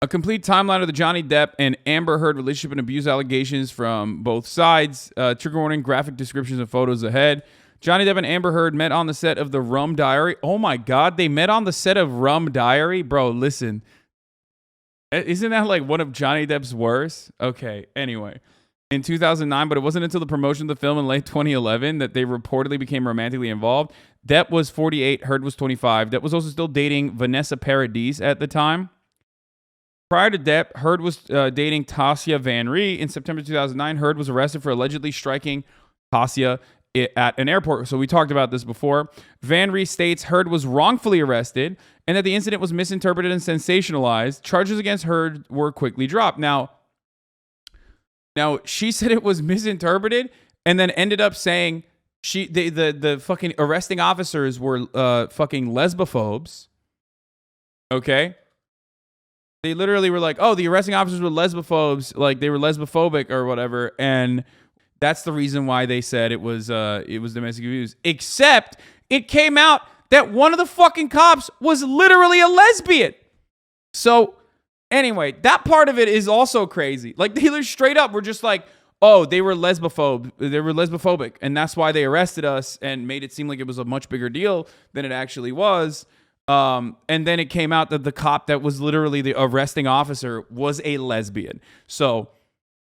A complete timeline of the Johnny Depp and Amber Heard relationship and abuse allegations from both sides. Trigger warning, graphic descriptions and photos ahead. Johnny Depp and Amber Heard met on the set of The Rum Diary. Oh my God, they met on the set of Rum Diary? Bro, listen. Isn't that like one of Johnny Depp's worst? Okay, anyway. In 2009, but it wasn't until the promotion of the film in late 2011 that they reportedly became romantically involved. Depp was 48, Heard was 25. Depp was also still dating Vanessa Paradis at the time. Prior to Depp, Heard was dating Tasya Van Ree. In September 2009, Heard was arrested for allegedly striking Tasya at an airport. So we talked about this before. Van Ree states Heard was wrongfully arrested and that the incident was misinterpreted and sensationalized. Charges against Heard were quickly dropped. Now, she said it was misinterpreted and then ended up saying the fucking arresting officers were fucking lesbophobes. Okay? They literally were like, oh, the arresting officers were lesbophobes, like they were lesbophobic or whatever, and that's the reason why they said it was domestic abuse. Except it came out that one of the fucking cops was literally a lesbian. So anyway, that part of it is also crazy. Like they straight up were just like, oh, they were lesbophobic, and that's why they arrested us and made it seem like it was a much bigger deal than it actually was. And then it came out that the cop that was literally the arresting officer was a lesbian. So,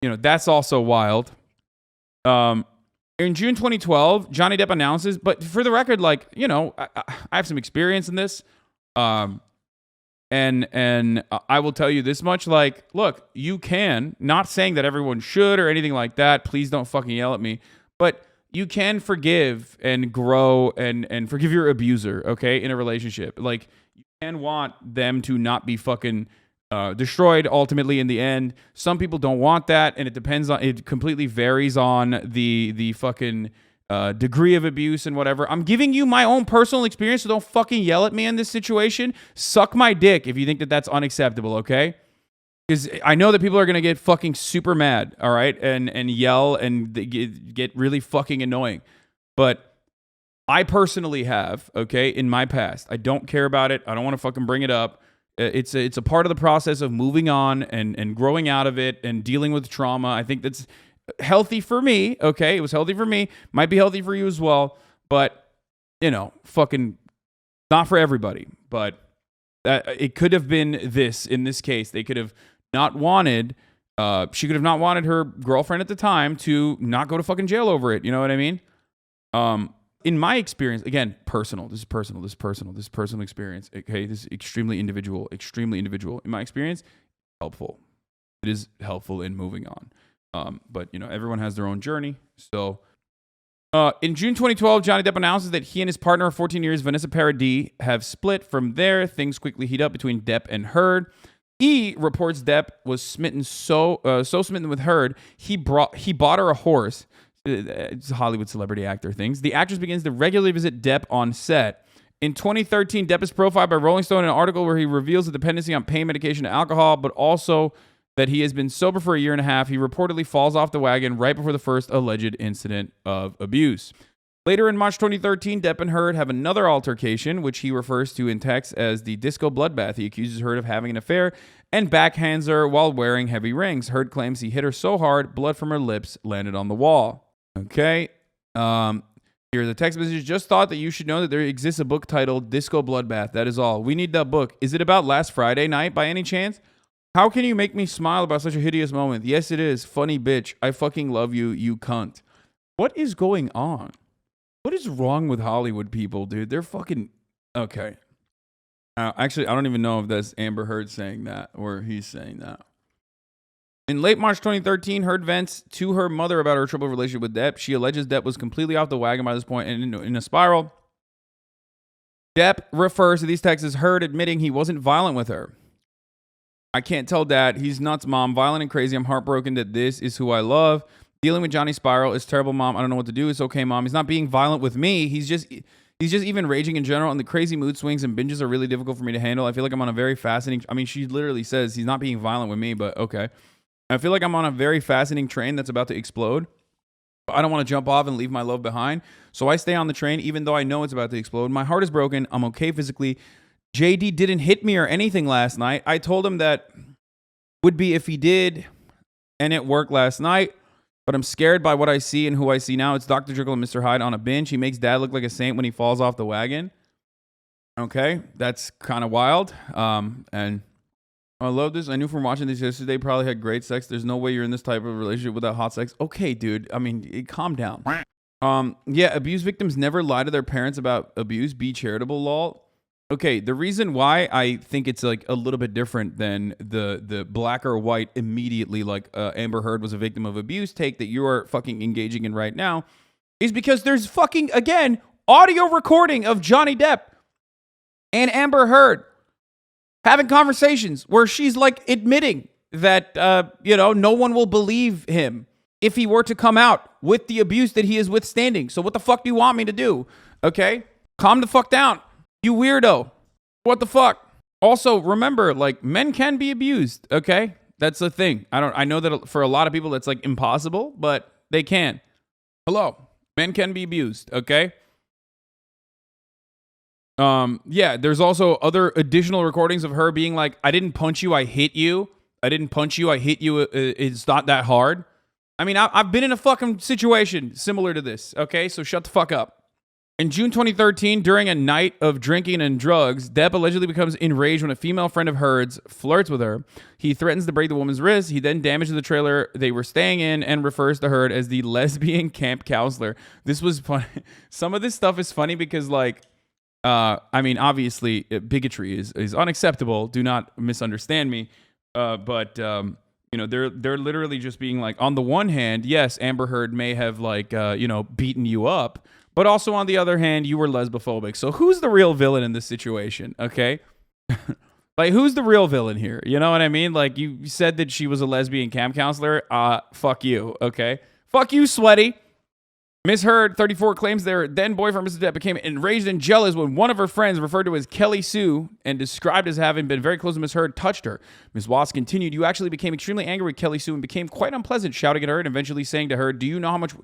that's also wild. In June 2012, Johnny Depp announces, but for the record, like, I have some experience in this. And I will tell you this much, like, look, you can, not saying that everyone should or anything like that. Please don't fucking yell at me. But you can forgive and grow and forgive your abuser, okay, in a relationship. Like, you can want them to not be fucking destroyed ultimately in the end. Some people don't want that, and it completely varies on the fucking degree of abuse and whatever. I'm giving you my own personal experience, so don't fucking yell at me in this situation. Suck my dick if you think that that's unacceptable, okay? Because I know that people are going to get fucking super mad, all right? And yell and get really fucking annoying. But I personally have, okay, in my past. I don't care about it. I don't want to fucking bring it up. It's a part of the process of moving on and growing out of it and dealing with trauma. I think that's healthy for me, okay? It was healthy for me. Might be healthy for you as well. But, fucking not for everybody. But it could have been this in this case. They could have not wanted, she could have not wanted her girlfriend at the time to not go to fucking jail over it. You know what I mean? In my experience, again, personal experience. Okay, this is extremely individual. In my experience, helpful. It is helpful in moving on. But everyone has their own journey. So, in June 2012, Johnny Depp announces that he and his partner of 14 years, Vanessa Paradis, have split. From there, things quickly heat up between Depp and Heard. E reports Depp was smitten so smitten with Heard, he bought her a horse. It's Hollywood celebrity actor things. The actress begins to regularly visit Depp on set. In 2013, Depp is profiled by Rolling Stone in an article where he reveals a dependency on pain medication and alcohol, but also that he has been sober for a year and a half. He reportedly falls off the wagon right before the first alleged incident of abuse. Later in March 2013, Depp and Heard have another altercation, which he refers to in text as the disco bloodbath. He accuses Heard of having an affair and backhands her while wearing heavy rings. Heard claims he hit her so hard, blood from her lips landed on the wall. Okay. Here's a text message. Just thought that you should know that there exists a book titled Disco Bloodbath. That is all. We need that book. Is it about last Friday night by any chance? How can you make me smile about such a hideous moment? Yes, it is. Funny bitch. I fucking love you, you cunt. What is going on? What is wrong with Hollywood people, dude? They're fucking... Okay. Actually, I don't even know if that's Amber Heard saying that or he's saying that. In late March 2013, Heard vents to her mother about her troubled relationship with Depp. She alleges Depp was completely off the wagon by this point and in a spiral. Depp refers to these texts as Heard admitting he wasn't violent with her. I can't tell Dad. He's nuts, Mom. Violent and crazy. I'm heartbroken that this is who I love. Dealing with Johnny's spiral is terrible, Mom. I don't know what to do. It's okay, Mom. He's not being violent with me. He's just even raging in general, and the crazy mood swings and binges are really difficult for me to handle. I feel like I'm on a very fascinating... I mean, she literally says he's not being violent with me, but okay. I feel like I'm on a very fascinating train that's about to explode. I don't want to jump off and leave my love behind, so I stay on the train even though I know it's about to explode. My heart is broken. I'm okay physically. JD didn't hit me or anything last night. I told him that would be if he did, and it worked last night. But I'm scared by what I see and who I see now. It's Dr. Jekyll and Mr. Hyde on a bench. He makes dad look like a saint when he falls off the wagon. Okay, that's kind of wild. And I love this. I knew from watching this yesterday, probably had great sex. There's no way you're in this type of relationship without hot sex. Okay, dude. I mean, calm down. Yeah, abuse victims never lie to their parents about abuse. Be charitable, lol. Okay, the reason why I think it's like a little bit different than the black or white immediately like Amber Heard was a victim of abuse take that you are fucking engaging in right now is because there's fucking, again, audio recording of Johnny Depp and Amber Heard having conversations where she's like admitting that, no one will believe him if he were to come out with the abuse that he is withstanding. So what the fuck do you want me to do? Okay, calm the fuck down. You weirdo. What the fuck? Also, remember, like, men can be abused, okay? That's the thing. I know that for a lot of people that's like impossible, but they can. Hello. Men can be abused, okay? Yeah, there's also other additional recordings of her being like, I didn't punch you, I hit you. I didn't punch you, I hit you. It's not that hard. I mean, I've been in a fucking situation similar to this, okay? So shut the fuck up. In June 2013, during a night of drinking and drugs, Depp allegedly becomes enraged when a female friend of hers flirts with her. He threatens to break the woman's wrist. He then damages the trailer they were staying in and refers to Heard as the lesbian camp counselor. This was fun. Some of this stuff is funny because, like, obviously, bigotry is unacceptable. Do not misunderstand me. But they're literally just being like, on the one hand, yes, Amber Heard may have beaten you up. But also, on the other hand, you were lezbophobic. So who's the real villain in this situation, okay? Like, who's the real villain here? You know what I mean? Like, you said that she was a lesbian camp counselor. Fuck you, okay? Fuck you, sweaty. Miss Heard, 34, claims their then-boyfriend, Mr. Depp, became enraged and jealous when one of her friends, referred to as Kelly Sue and described as having been very close to Miss Heard, touched her. Ms. Watts continued, you actually became extremely angry with Kelly Sue and became quite unpleasant, shouting at her and eventually saying to her, do you know how much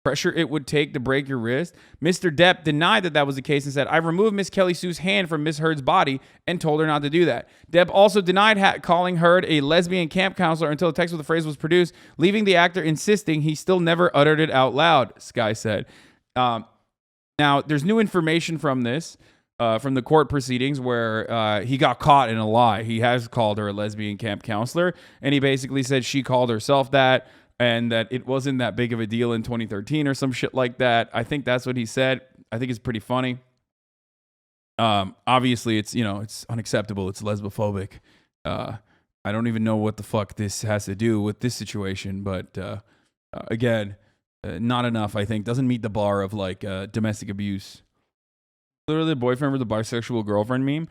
pressure it would take to break your wrist? Mr. Depp denied that was the case and said, I removed Miss Kelly Sue's hand from Miss Heard's body and told her not to do that. Depp also denied calling Heard a lesbian camp counselor until a text with the phrase was produced, leaving the actor insisting he still never uttered it out loud, Sky said. Now, there's new information from this, from the court proceedings where he got caught in a lie. He has called her a lesbian camp counselor, and he basically said she called herself that, and that it wasn't that big of a deal in 2013 or some shit like that. I think that's what he said. I think it's pretty funny. Obviously, it's unacceptable. It's lesbophobic. I don't even know what the fuck this has to do with this situation, but again, not enough, I think. Doesn't meet the bar of like domestic abuse. Literally the boyfriend with the bisexual girlfriend meme.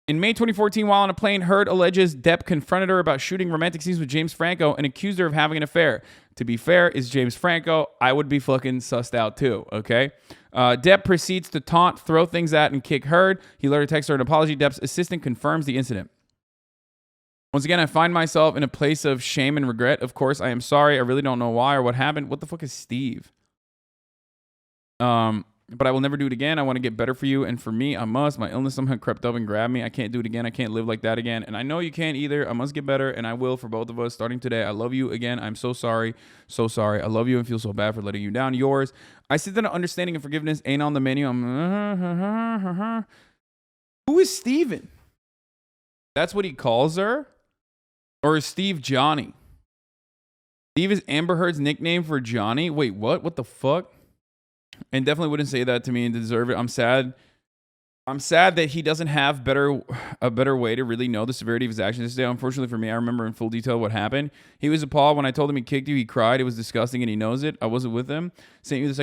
In May 2014, while on a plane, Heard alleges Depp confronted her about shooting romantic scenes with James Franco and accused her of having an affair. To be fair, is James Franco, I would be fucking sussed out too, okay? Depp proceeds to taunt, throw things at, and kick Heard. He later texts her an apology. Depp's assistant confirms the incident. Once again, I find myself in a place of shame and regret. Of course, I am sorry. I really don't know why or what happened. What the fuck is Steve? But I will never do it again. I want to get better for you. And for me, I must. My illness somehow crept up and grabbed me. I can't do it again. I can't live like that again. And I know you can't either. I must get better. And I will for both of us starting today. I love you again. I'm so sorry. So sorry. I love you and feel so bad for letting you down. Yours. I see that understanding and forgiveness ain't on the menu. Who is Steven? That's what he calls her? Or is Steve Johnny? Steve is Amber Heard's nickname for Johnny? Wait, what? What the fuck? And definitely wouldn't say that to me and deserve it. I'm sad. I'm sad that he doesn't have a better way to really know the severity of his actions this day. Unfortunately for me, I remember in full detail what happened. He was appalled when I told him he kicked you. He cried. It was disgusting, and he knows it. I wasn't with him. Sent you the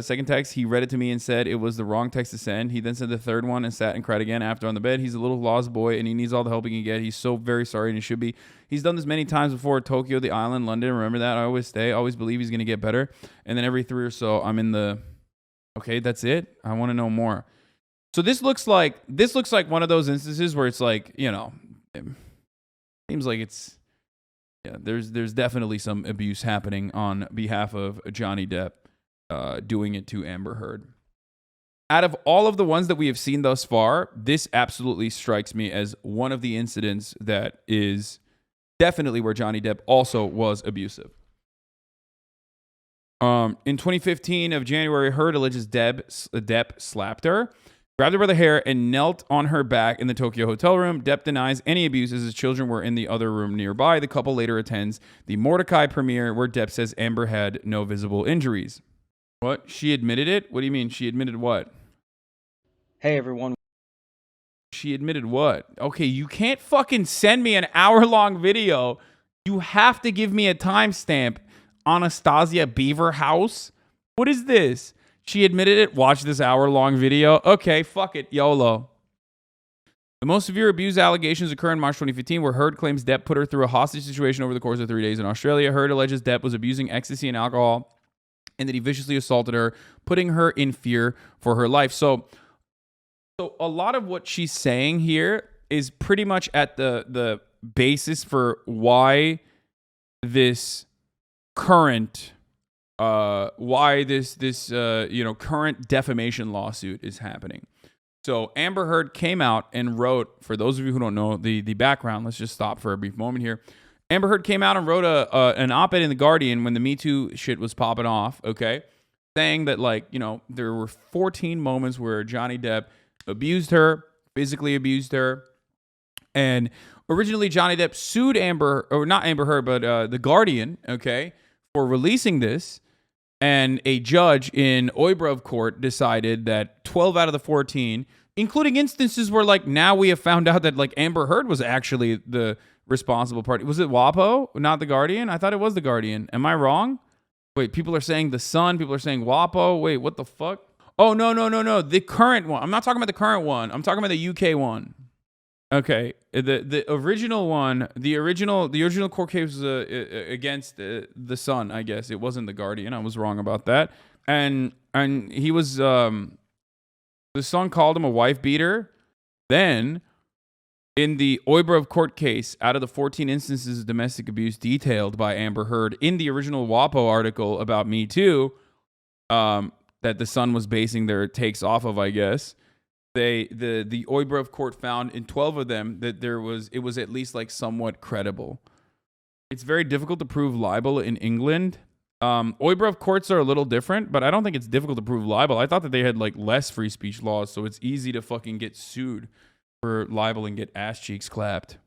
second text. He read it to me and said it was the wrong text to send. He then sent the third one and sat and cried again after on the bed. He's a little lost boy, and he needs all the help he can get. He's so very sorry, and he should be. He's done this many times before. Tokyo, the island, London. Remember that. I always stay. I always believe he's going to get better. And then every 3 or so, I'm in the... Okay, that's it? I want to know more. So this looks like one of those instances where it's like, it seems like it's, there's definitely some abuse happening on behalf of Johnny Depp doing it to Amber Heard. Out of all of the ones that we have seen thus far, this absolutely strikes me as one of the incidents that is definitely where Johnny Depp also was abusive. In 2015 of January, Heard alleges Depp slapped her, grabbed her by the hair, and knelt on her back in the Tokyo hotel room. Depp denies any abuse as his children were in the other room nearby. The couple later attends the Mordecai premiere where Depp says Amber had no visible injuries. What? She admitted it? What do you mean? She admitted what? Hey everyone. She admitted what? Okay, you can't fucking send me an hour-long video. You have to give me a timestamp. Anastasia Beaver House? What is this? She admitted it. Watch this hour-long video. Okay, fuck it. YOLO. The most severe abuse allegations occur in March 2015, where Heard claims Depp put her through a hostage situation over the course of 3 days in Australia. Heard alleges Depp was abusing ecstasy and alcohol, and that he viciously assaulted her, putting her in fear for her life. So a lot of what she's saying here is pretty much at the basis for why this current current defamation lawsuit is happening. So Amber Heard came out and wrote, for those of you who don't know the background, let's just stop for a brief moment here. Amber Heard came out and wrote an op-ed in The Guardian when the Me Too shit was popping off, okay? Saying that, like, you know, there were 14 moments where Johnny Depp abused her, physically abused her. And originally Johnny Depp sued Amber, or not Amber Heard, but The Guardian, okay, for releasing this. And a judge in Oibrov court decided that 12 out of the 14, including instances where, like, now we have found out that, like, Amber Heard was actually the responsible party. Was it WAPO, not The Guardian? I thought it was The Guardian. Am I wrong? Wait, people are saying The Sun. People are saying WAPO. Wait, what the fuck? Oh, no. The current one. I'm not talking about the current one. I'm talking about the UK one. Okay. The original one, the original court case was against The Sun, I guess. It wasn't The Guardian. I was wrong about that. And he was, The Sun called him a wife beater. Then, in the Oibrov court case, out of the 14 instances of domestic abuse detailed by Amber Heard in the original WAPO article about Me Too, that The Sun was basing their takes off of, I guess, the Oibrov court found in 12 of them that it was at least, like, somewhat credible. It's very difficult to prove libel in England. Oibrov courts are a little different, but I don't think it's difficult to prove libel. I thought that they had, like, less free speech laws, so it's easy to fucking get sued for libel and get ass cheeks clapped.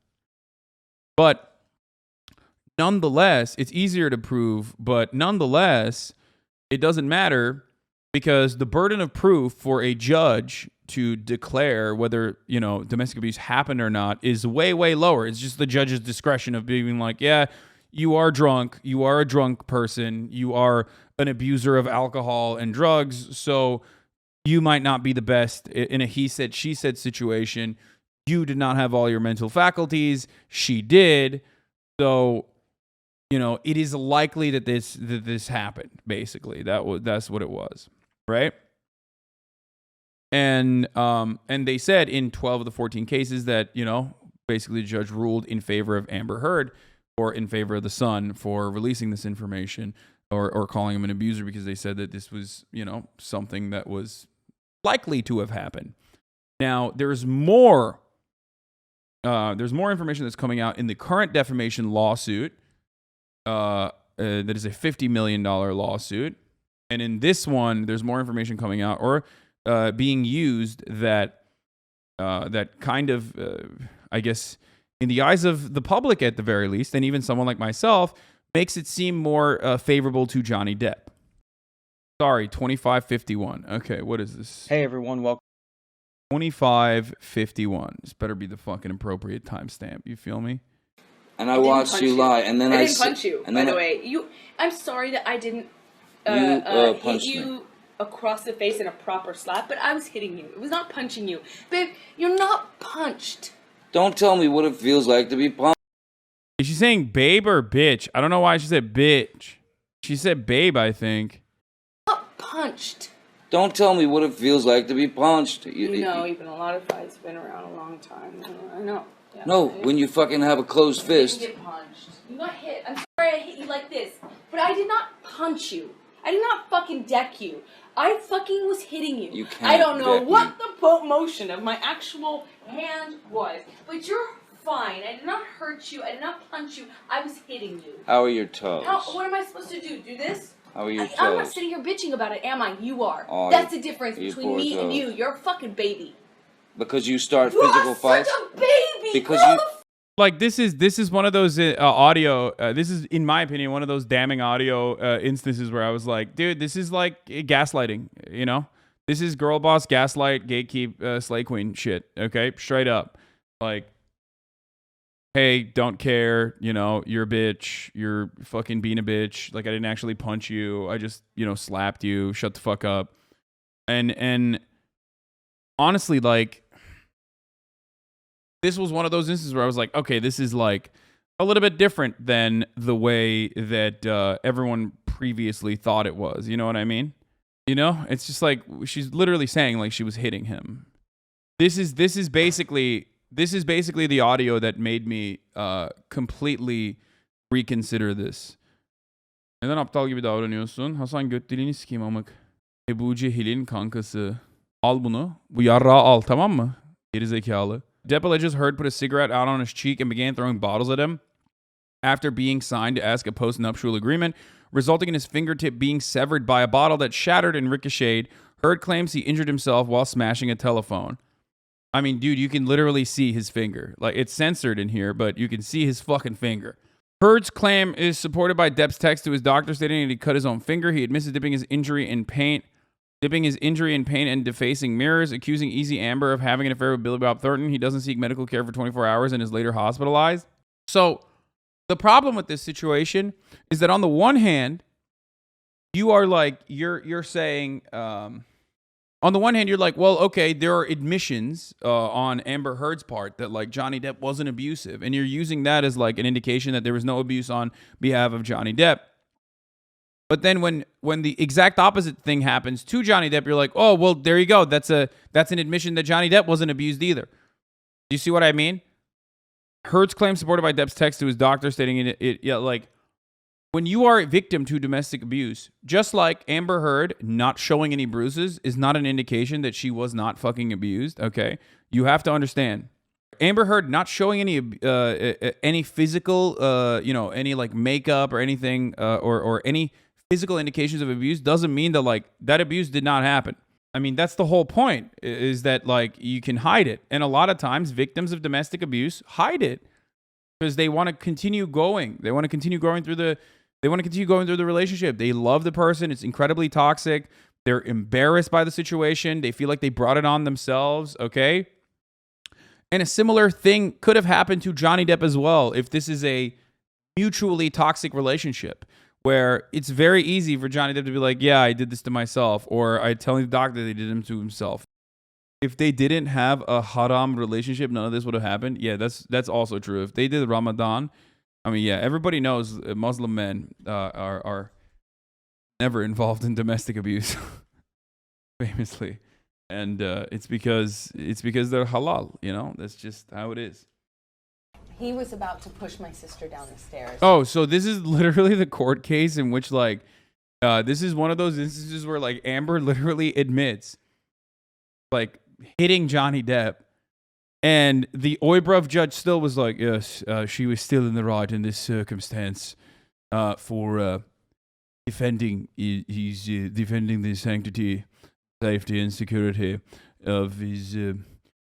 But nonetheless, it's easier to prove, but nonetheless, it doesn't matter, because the burden of proof for a judge to declare whether, you know, domestic abuse happened or not is way, way lower. It's just the judge's discretion of being like, yeah, you are drunk. You are a drunk person. You are an abuser of alcohol and drugs. So you might not be the best in a he said, she said situation. You did not have all your mental faculties. She did. So, you know, it is likely that this happened, basically. That's what it was. Right? And they said in 12 of the 14 cases that, you know, basically the judge ruled in favor of Amber Heard or in favor of The Sun for releasing this information or calling him an abuser, because they said that this was, you know, something that was likely to have happened. Now, there's more information that's coming out in the current defamation lawsuit that is a $50 million lawsuit. And in this one, there's more information coming out or being used that kind of, I guess, in the eyes of the public at the very least, and even someone like myself, makes it seem more favorable to Johnny Depp. Sorry, 2551. Okay, what is this? Hey everyone, welcome. 2551. This better be the fucking appropriate timestamp. You feel me? And I watched you lie, and then I didn't punch you. By the way, I'm sorry that I didn't hit you across the face in a proper slap, but I was hitting you. It was not punching you, babe. You're not punched. Don't tell me what it feels like to be punched. Is she saying babe or bitch? I don't know why she said bitch. She said babe, I think. Not punched. Don't tell me what it feels like to be punched. You know, even a lot of fights been around a long time. I know. Yeah, no, when you fucking have a closed fist. You get punched. You got hit. I'm sorry I hit you like this, but I did not punch you. I did not fucking deck you. I fucking was hitting you. You can't I don't know deck what me. the motion of my actual hand was, but your fine. I did not hurt you. I did not punch you. I was hitting you. How are your toes? What am I supposed to do? Do this? How are your toes? I'm not sitting here bitching about it, am I? You are. Oh, That's the difference you between poor me and toes. you. You're a fucking baby. Because you start You physical are fights? such a baby. Because Grow you- the Like this is one of those audio. This is, in my opinion, one of those damning audio instances where I was like, dude, this is like gaslighting. You know, this is girl boss gaslight gatekeep slay queen shit. Okay, straight up. Like, hey, don't care. You know, you're a bitch. You're fucking being a bitch. Like, I didn't actually punch you. I just, you know, slapped you. Shut the fuck up. And honestly, like, this was one of those instances where I was like, okay, this is like a little bit different than the way that everyone previously thought it was. You know what I mean? You know, it's just like she's literally saying like she was hitting him. This is basically the audio that made me completely reconsider this. Neden aptal gibi davranıyorsun? Hasan göt dilini sikeyim amık. Ebu Cehil'in kankası. Al bunu. Bu yarrağı al, tamam mı? Geri zekalı. Depp alleges Heard put a cigarette out on his cheek and began throwing bottles at him after being signed to ask a post-nuptial agreement, resulting in his fingertip being severed by a bottle that shattered and ricocheted. Heard claims he injured himself while smashing a telephone. I mean, dude, you can literally see his finger. Like, it's censored in here, but you can see his fucking finger. Heard's claim is supported by Depp's text to his doctor stating that he cut his own finger. He admits to dipping his injury in paint and defacing mirrors, accusing Easy Amber of having an affair with Billy Bob Thornton. He doesn't seek medical care for 24 hours and is later hospitalized. So the problem with this situation is that on the one hand, you are like, you're saying, on the one hand, you're like, well, okay, there are admissions on Amber Heard's part that like Johnny Depp wasn't abusive. And you're using that as like an indication that there was no abuse on behalf of Johnny Depp. But then when the exact opposite thing happens to Johnny Depp, you're like, oh, well, there you go. That's an admission that Johnny Depp wasn't abused either. Do you see what I mean? Heard's claim supported by Depp's text to his doctor stating like, when you are a victim to domestic abuse, just like Amber Heard not showing any bruises is not an indication that she was not fucking abused, okay? You have to understand. Amber Heard not showing any physical, any like makeup or anything, or any physical indications of abuse doesn't mean that like that abuse did not happen. I mean, that's the whole point, is that like you can hide it. And a lot of times victims of domestic abuse hide it because they want to continue going. They want to continue going through the relationship. They love the person. It's incredibly toxic. They're embarrassed by the situation. They feel like they brought it on themselves, okay? And a similar thing could have happened to Johnny Depp as well if this is a mutually toxic relationship where it's very easy for Johnny Depp to be like, yeah, I did this to myself, or I telling the doctor they did it to himself. If they didn't have a haram relationship, none of this would have happened. Yeah, that's also true. If they did Ramadan, I mean, yeah, everybody knows Muslim men are never involved in domestic abuse, famously. And it's because they're halal, you know? That's just how it is. He was about to push my sister down the stairs. Oh, so this is literally the court case in which, like, this is one of those instances where, like, Amber literally admits, like, hitting Johnny Depp. And the Oybruv judge still was like, yes, she was still in the right in this circumstance for defending the sanctity, safety, and security of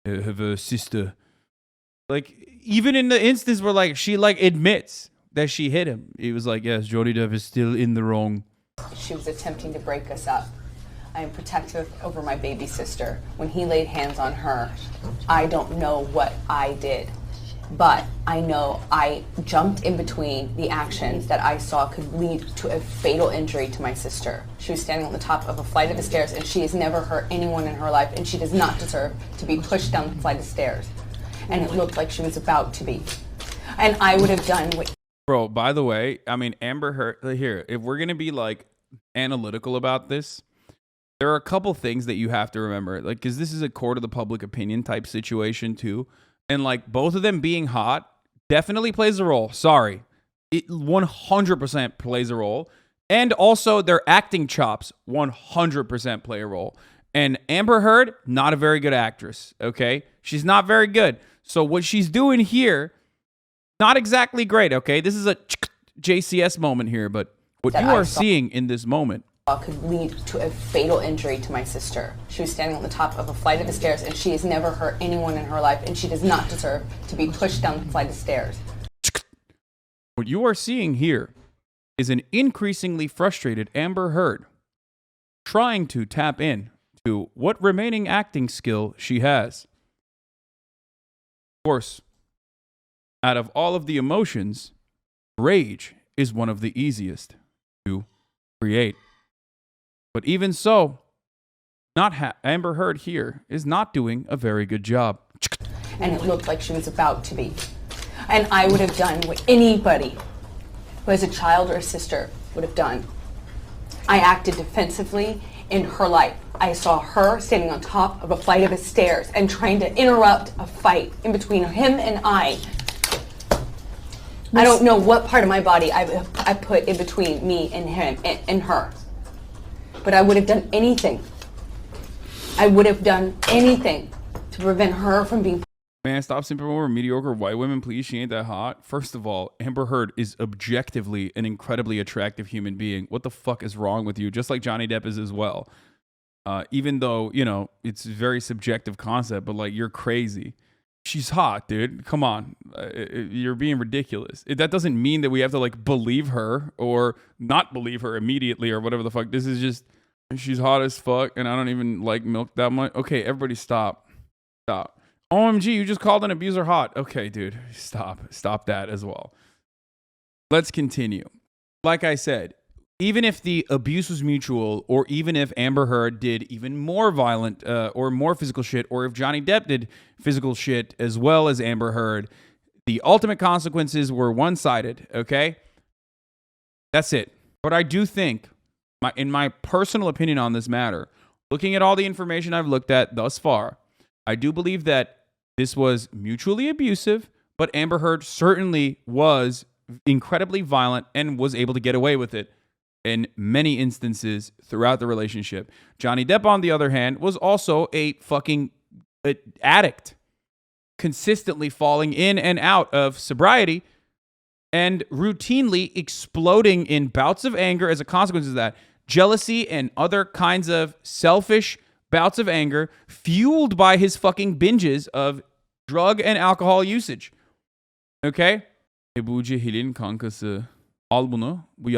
her sister. Like, even in the instance where like she like admits that she hit him, he was like, yes, Johnny Depp is still in the wrong. She was attempting to break us up. I am protective over my baby sister. When he laid hands on her, I don't know what I did, but I know I jumped in between the actions that I saw could lead to a fatal injury to my sister. She was standing on the top of a flight of stairs, and she has never hurt anyone in her life, and she does not deserve to be pushed down the flight of stairs. And it looked like she was about to be. And I would have done what... Bro, by the way, I mean, Amber Heard, here, if we're going to be like analytical about this, there are a couple things that you have to remember. Like, because this is a court of the public opinion type situation too. And like both of them being hot definitely plays a role. Sorry. It 100% plays a role. And also their acting chops 100% play a role. And Amber Heard, not a very good actress, okay? She's not very good. So what she's doing here, not exactly great, okay? This is a JCS moment here, but what you are seeing in this moment could lead to a fatal injury to my sister. She was standing on the top of a flight of stairs, and she has never hurt anyone in her life, and she does not deserve to be pushed down the flight of stairs. What you are seeing here is an increasingly frustrated Amber Heard trying to tap in to what remaining acting skill she has. Of course, out of all of the emotions, rage is one of the easiest to create. But even so, Amber Heard here is not doing a very good job. And it looked like she was about to be. And I would have done what anybody who has a child or a sister would have done. I acted defensively in her life. I saw her standing on top of a flight of stairs and trying to interrupt a fight in between him and I. I don't know what part of my body I put in between me and him and her. But I would have done anything. I would have done anything to prevent her from being. Man, stop simping over mediocre white women, please. She ain't that hot. First of all, Amber Heard is objectively an incredibly attractive human being. What the fuck is wrong with you? Just like Johnny Depp is as well. Even though, you know, it's a very subjective concept, but like, you're crazy. She's hot, dude. Come on. You're being ridiculous. That doesn't mean that we have to like believe her or not believe her immediately or whatever the fuck. This is just, she's hot as fuck and I don't even like milk that much. Okay, everybody stop. Stop. OMG, you just called an abuser hot. Okay, dude, stop. Stop that as well. Let's continue. Like I said, even if the abuse was mutual, or even if Amber Heard did even more violent or more physical shit, or if Johnny Depp did physical shit as well as Amber Heard, the ultimate consequences were one-sided, okay? That's it. But I do think, in my personal opinion on this matter, looking at all the information I've looked at thus far, I do believe that this was mutually abusive, but Amber Heard certainly was incredibly violent and was able to get away with it in many instances throughout the relationship. Johnny Depp, on the other hand, was also a fucking addict, consistently falling in and out of sobriety and routinely exploding in bouts of anger as a consequence of that. Jealousy and other kinds of selfish bouts of anger fueled by his fucking binges of drug and alcohol usage. Okay? Ebu Cehil'in kankası. Al bunu. Bu